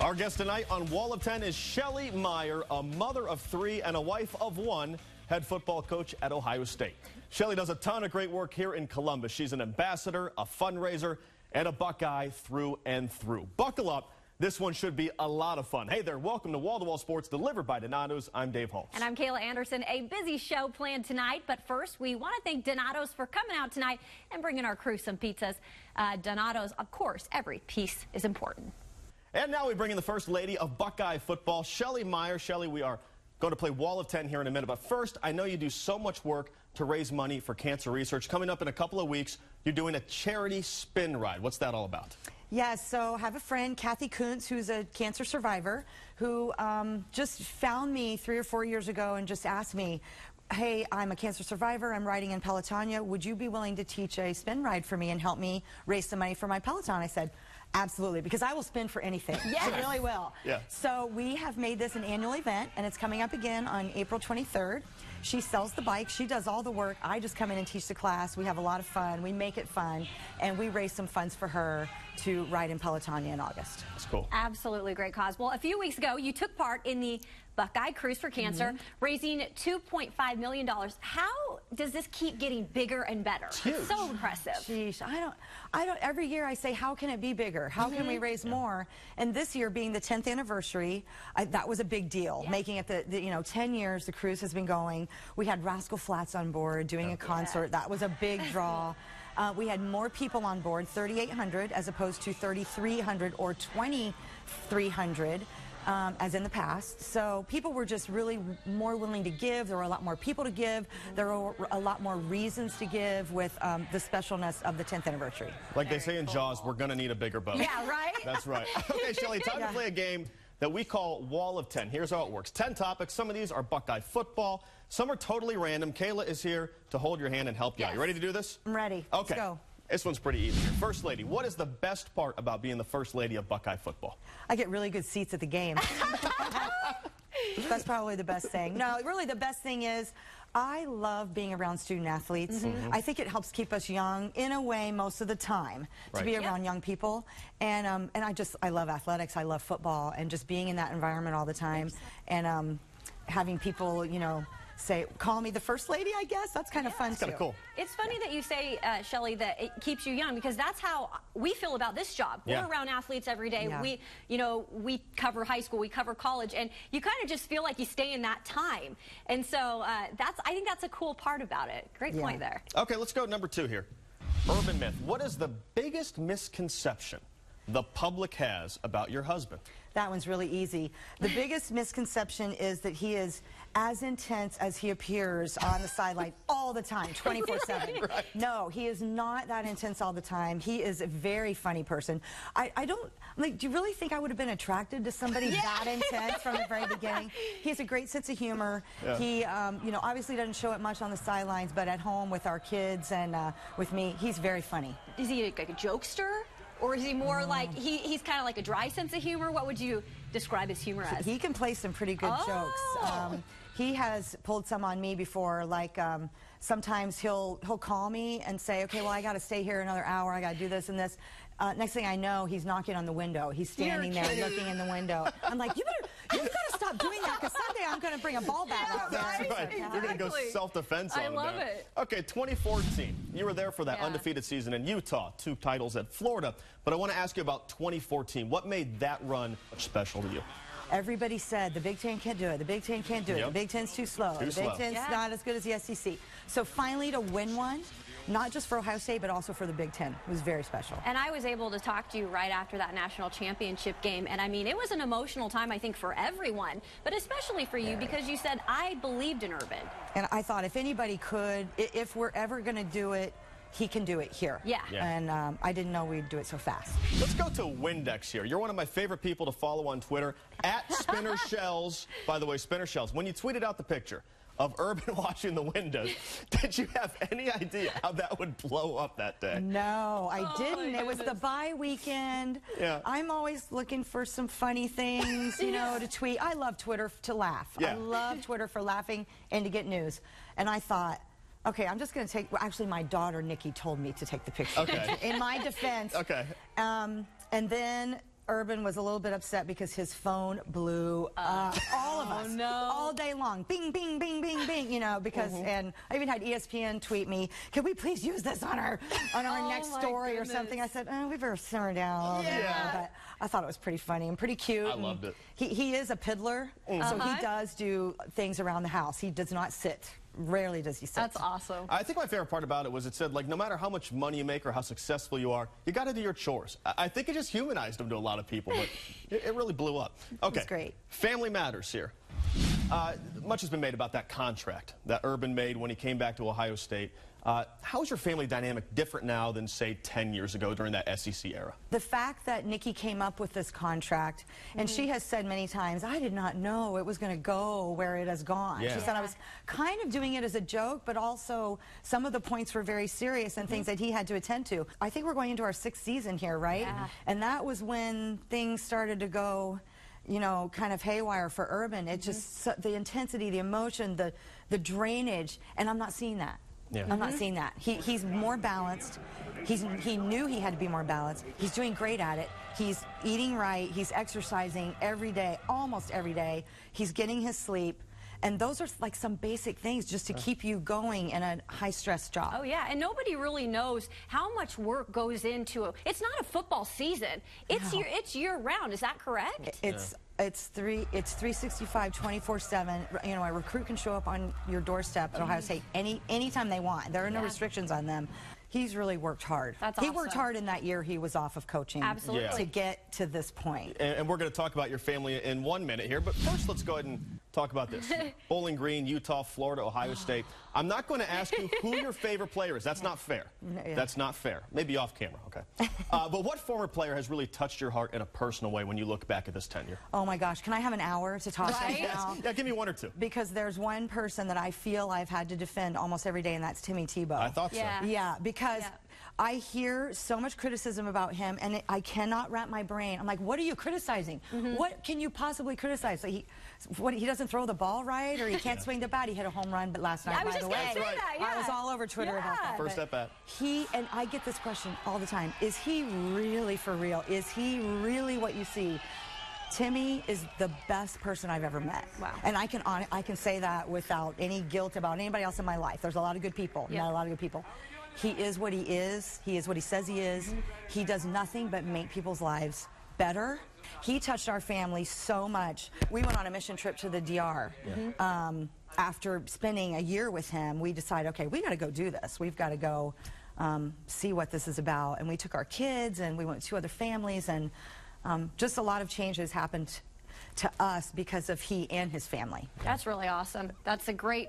Our guest tonight on Wall of 10 is Shelley Meyer, a mother of 3 and a wife of 1, head football coach at Ohio State. Shelley does a ton of great work here in Columbus. She's an ambassador, a fundraiser, and a Buckeye through and through. Buckle up. This one should be a lot of fun. Hey there, welcome to Wall to Wall Sports, delivered by Donato's. I'm Dave Holtz. And I'm Kayla Anderson. A busy show planned tonight, but first we want to thank Donato's for coming out tonight and bringing our crew some pizzas. Donato's, of course, every piece is important. And now we bring in the First Lady of Buckeye football, Shelley Meyer. Shelley, we are going to play Wall of 10 here in a minute, but first, I know you do so much work to raise money for cancer research. Coming up in a couple of weeks, you're doing a charity spin ride. What's that all about? Yes, so I have a friend, Kathy Kuntz, who's a cancer survivor, who just found me 3 or 4 years ago and just asked me, hey, I'm a cancer survivor, I'm riding in Pelotonia, would you be willing to teach a spin ride for me and help me raise some money for my Peloton? I said, absolutely, because I will spin for anything. Yes. I really will. Yeah. So we have made this an annual event, and it's coming up again on April 23rd. She sells the bike, she does all the work, I just come in and teach the class. We have a lot of fun, we make it fun, and we raise some funds for her to ride in Pelotonia in August. That's cool. Absolutely great cause. Well, a few weeks ago, you took part in the Buckeye Cruise for Cancer, raising $2.5 million. How does this keep getting bigger and better? It's huge. So impressive. Sheesh, I don't, every year I say, how can it be bigger? How can we raise more? And this year being the 10th anniversary, that was a big deal. Making it the 10 years the cruise has been going. We had Rascal Flatts on board doing a concert. That was a big draw. We had more people on board, 3,800 as opposed to 3,300 or 2,300. As in the past. So people were just really more willing to give. There were a lot more people to give. There were a lot more reasons to give with the specialness of the 10th anniversary. Like they say in Jaws, we're going to need a bigger boat. Yeah, right? That's right. Okay, Shelley, time to play a game that we call Wall of 10. Here's how it works. 10 topics. Some of these are Buckeye football. Some are totally random. Kayla is here to hold your hand and help you out. You ready to do this? I'm ready. Okay. Let's go. This one's pretty easy. First Lady, what is the best part about being the First Lady of Buckeye football? I get really good seats at the game. That's probably the best thing. No, really the best thing is I love being around student athletes. I think it helps keep us young in a way most of the time to be around young people. And I love athletics. I love football, and just being in that environment all the time and having people, say, call me the First Lady, I guess. That's kind of fun, too. It's kind of cool. It's funny that you say, Shelley, that it keeps you young, because that's how we feel about this job. We're around athletes every day. We cover high school, we cover college, and you kind of just feel like you stay in that time. And so I think that's a cool part about it. Great point there. Okay, let's go number 2 here. Urban myth. What is the biggest misconception the public has about your husband? That one's really easy. The biggest misconception is that he is as intense as he appears on the sideline all the time, 24/7. Right. No, he is not that intense all the time. He is a very funny person. Do you really think I would have been attracted to somebody that intense from the very beginning? He has a great sense of humor. He, obviously doesn't show it much on the sidelines, but at home with our kids and with me, he's very funny. Is he like a jokester? Or is he more like, he's kind of like a dry sense of humor? What would you describe his humor as? He can play some pretty good jokes. He has pulled some on me before, like sometimes he'll call me and say, okay, well, I got to stay here another hour, I got to do this and this. Next thing I know, he's knocking on the window. He's standing there looking in the window. I'm like, you gotta stop doing that, because someday I'm going to bring a ball bat out there. That's right. Exactly. You're going to go self-defense on him. I love it. Okay, 2014. You were there for that undefeated season in Utah, 2 titles at Florida. But I want to ask you about 2014. What made that run special to you? Everybody said the Big Ten can't do it. The Big Ten can't do it. The Big Ten's too slow. The Big Ten's not as good as the SEC. So finally to win one, not just for Ohio State, but also for the Big Ten, was very special. And I was able to talk to you right after that national championship game. And I mean, it was an emotional time, I think, for everyone, but especially for you, because you said, I believed in Urban. And I thought if anybody could, if we're ever going to do it, he can do it here. And I didn't know we'd do it so fast. Let's go to Windex here. You're one of my favorite people to follow on Twitter, at Spinner Shells. By the way, Spinner Shells, when you tweeted out the picture of Urban washing the windows, did you have any idea how that would blow up that day? No, I didn't. It was the bye weekend. I'm always looking for some funny things, to tweet. I love Twitter to laugh. I love Twitter for laughing and to get news. And I thought, okay, I'm just going to take, well, actually my daughter Nikki told me to take the picture. In my defense. And then Urban was a little bit upset because his phone blew up. All of us. No. All day long. Bing, bing, bing, bing, bing, you know, because, and I even had ESPN tweet me, can we please use this on our next story or something? I said, we better simmer down a little bit. But I thought it was pretty funny and pretty cute. I loved it. He is a piddler, so he does do things around the house. He does not sit. Rarely does he sit. That's awesome. I think my favorite part about it was it said, like, no matter how much money you make or how successful you are, you got to do your chores. I think it just humanized him to a lot of people, but it really blew up. Okay. It's great. Family matters here. Much has been made about that contract that Urban made when he came back to Ohio State. How is your family dynamic different now than, say, 10 years ago during that SEC era? The fact that Nikki came up with this contract, and she has said many times, I did not know it was going to go where it has gone. Yeah. She said I was kind of doing it as a joke, but also some of the points were very serious and things that he had to attend to. I think we're going into our 6th season here, right? Yeah. And that was when things started to go, you know, kind of haywire for Urban. It just, the intensity, the emotion, the drainage, and I'm not seeing that. Yeah. I'm not seeing that. He's more balanced. He knew he had to be more balanced. He's doing great at it. He's eating right. He's exercising every day, almost every day. He's getting his sleep. And those are like some basic things just to keep you going in a high-stress job. Oh, yeah, and nobody really knows how much work goes into it. It's not a football season. It's year-round. Is that correct? It's 365, 24/7. You know, a recruit can show up on your doorstep at Ohio State anytime they want. There are no restrictions on them. He's really worked hard. That's He awesome. worked hard in that year he was off of coaching. Absolutely. To get to this point. And we're going to talk about your family in 1 minute here, but first let's go ahead and talk about this. Bowling Green, Utah, Florida, Ohio State. I'm not going to ask you who your favorite player is. That's not fair. That's not fair. Maybe off camera, okay? But what former player has really touched your heart in a personal way when you look back at this tenure? Oh my gosh, can I have an hour to talk right now? Yeah, give me one or two. Because there's one person that I feel I've had to defend almost every day, and that's Timmy Tebow. I thought so. Yeah, because I hear so much criticism about him, and I cannot wrap my brain. I'm like, what are you criticizing? What can you possibly criticize? So he doesn't throw the ball right, or he can't swing the bat. He hit a home run, but last night, I was by just the way. going to say that, I was all over Twitter about that. First at bat. And I get this question all the time. Is he really for real? Is he really what you see? Timmy is the best person I've ever met. Wow. And I can say that without any guilt about anybody else in my life. There's a lot of good people, not a lot of good people. He is what he is. He is what he says he is. He does nothing but make people's lives better. He touched our family so much. We went on a mission trip to the DR. After spending a year with him, we decided, okay, we got to go do this. We've got to go see what this is about. And we took our kids, and we went to 2 other families, and just a lot of changes happened to us because of he and his family. That's really awesome. That's a great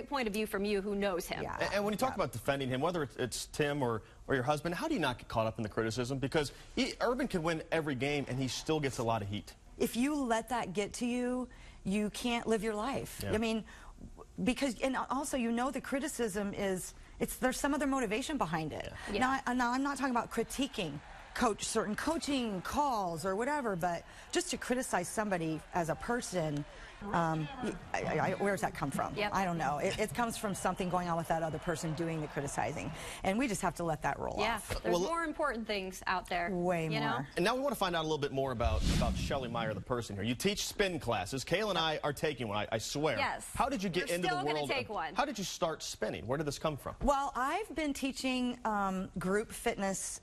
point of view from you who knows him. Yeah. And when you talk about defending him, whether it's Tim or your husband, how do you not get caught up in the criticism? Because Urban can win every game, and he still gets a lot of heat. If you let that get to you, you can't live your life. I mean, because, and also, you know, the criticism is, there's some other motivation behind it. Now, I'm not talking about critiquing certain coaching calls or whatever, but just to criticize somebody as a person, where does that come from? I don't know. It comes from something going on with that other person doing the criticizing, and we just have to let that roll off. There's more important things out there. Way more. Know? And now we want to find out a little bit more about Shelley Meyer, the person here. You teach spin classes. Kayla and I are taking one, I swear. Yes. How did you get into the world? Still going to take one. How did you start spinning? Where did this come from? Well, I've been teaching group fitness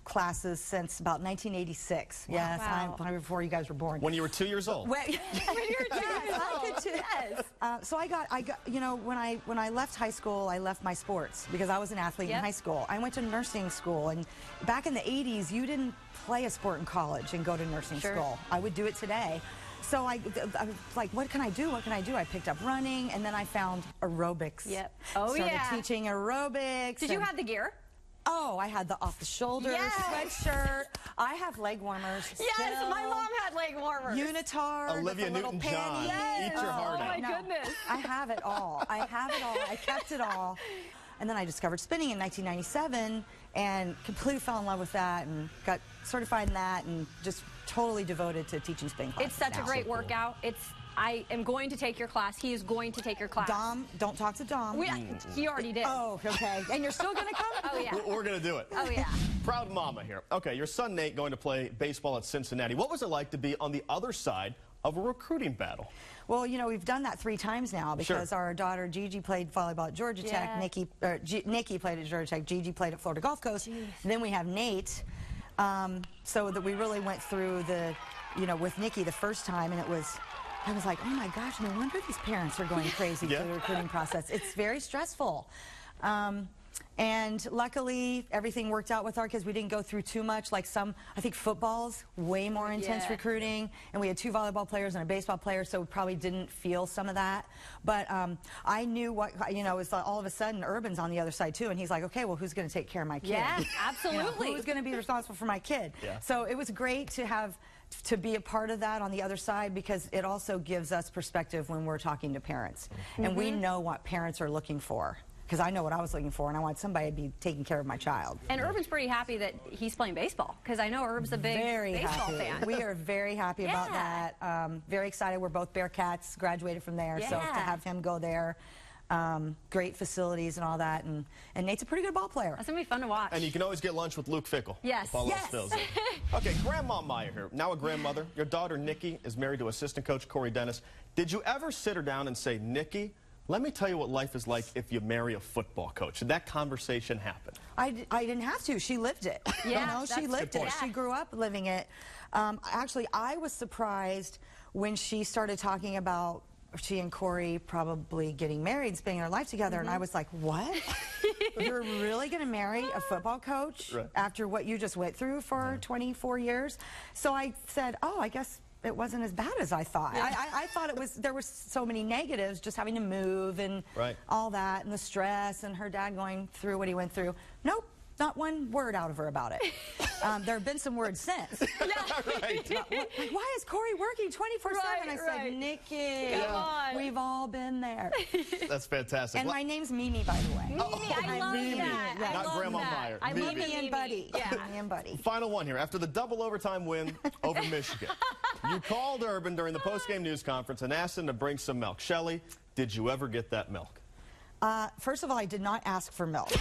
classes since about 1986. Wow. Yes, I'm before you guys were born. When you were 2 years old. When you were 2 years old. Yes. So I got, you know, when I left high school, I left my sports because I was an athlete in high school. I went to nursing school, and back in the 80s, you didn't play a sport in college and go to nursing school. I would do it today. So I was like, what can I do? What can I do? I picked up running, and then I found aerobics. Started teaching aerobics. Did you have the gear? Oh, I had the off-the-shoulder sweatshirt. I have leg warmers. Yes, my mom had leg warmers. Unitard. Olivia Newton-John. Eat your heart out. Oh, my goodness. I have it all. I have it all. I kept it all. And then I discovered spinning in 1997 and completely fell in love with that and got certified in that and just totally devoted to teaching spin classes. It's such a great workout. I am going to take your class. He is going to take your class. Dom, don't talk to Dom. He already did. Oh, okay. And you're still going to come? Oh, yeah. We're going to do it. Oh, yeah. Proud mama here. Okay, your son Nate going to play baseball at Cincinnati. What was it like to be on the other side of a recruiting battle? Well, you know, we've done that 3 times now because our daughter Gigi played volleyball at Georgia Tech, Nikki played at Georgia Tech, Gigi played at Florida Gulf Coast, and then we have Nate, so that we really went through the, you know, with Nikki the first time, and I was like, oh my gosh, no wonder these parents are going crazy through the recruiting process. It's very stressful. And luckily, everything worked out with our kids. We didn't go through too much. Like I think football's way more intense recruiting. And we had 2 volleyball players and a baseball player, so we probably didn't feel some of that. But I knew what, you know, it was like all of a sudden Urban's on the other side too. And he's like, okay, well, who's going to take care of my kid? Yeah, absolutely. You know, who's going to be responsible for my kid? Yeah. So it was great to be a part of that on the other side, because it also gives us perspective when we're talking to parents. And we know what parents are looking for. Because I know what I was looking for, and I want somebody to be taking care of my child. And Urban's pretty happy that he's playing baseball, because I know Urb's a big baseball fan. We are very happy about that. Very excited. We're both Bearcats, graduated from there, so to have him go there, great facilities and all that, and Nate's a pretty good ball player. That's going to be fun to watch. And you can always get lunch with Luke Fickle. Yes. Okay, Grandma Meyer here, now a grandmother. Your daughter Nikki is married to assistant coach Corey Dennis. Did you ever sit her down and say, Nikki, let me tell you what life is like if you marry a football coach? Did that conversation happen? I didn't have to. She lived it. Yeah, you know, she lived it. She grew up living it. Actually, I was surprised when she started talking about she and Corey probably getting married and spending their life together, and I was like, what? You're really going to marry a football coach after what you just went through for 24 years? So I said, oh, I guess it wasn't as bad as I thought. I thought there was so many negatives, just having to move and all that, and the stress, and her dad going through what he went through. Nope, not one word out of her about it. There have been some words since. Like, why is Corey working 24/7? I said, Nikki, we've all been there. That's fantastic. And my name's Mimi, by the way. Mimi, I love that. Yeah. Not Grandma Meyer. I love Mimi and Buddy. Mimi and Buddy. Final one here. After the double overtime win over Michigan, you called Urban during the postgame news conference and asked him to bring some milk. Shelley, did you ever get that milk? First of all, I did not ask for milk.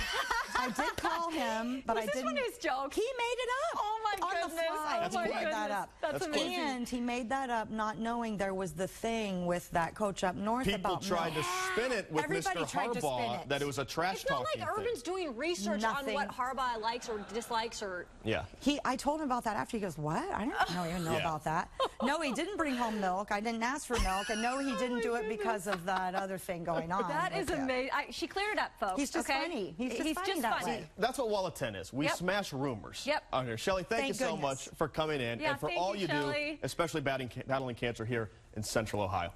I did call him, but I didn't. Was this one his joke? He made it up. Oh my goodness! On the fly. Oh my He made that up. That's amazing. And he made that up not knowing there was the thing with that coach up north about People tried to spin it with Everybody Mr. tried to spin Harbaugh it. that it was a trash talking It's not like Urban's doing research on what Harbaugh likes or dislikes or... Yeah. I told him about that after. He goes, what? I don't even know about that. No, he didn't bring home milk. I didn't ask for milk. And no, he didn't do it because of that other thing going on. That is amazing. She cleared it up, folks. He's just funny. He's just funny that way. That's what Wall of 10 is. We smash rumors. On here. Shelley, thank you so much for coming in and for all you do, especially battling cancer here in Central Ohio.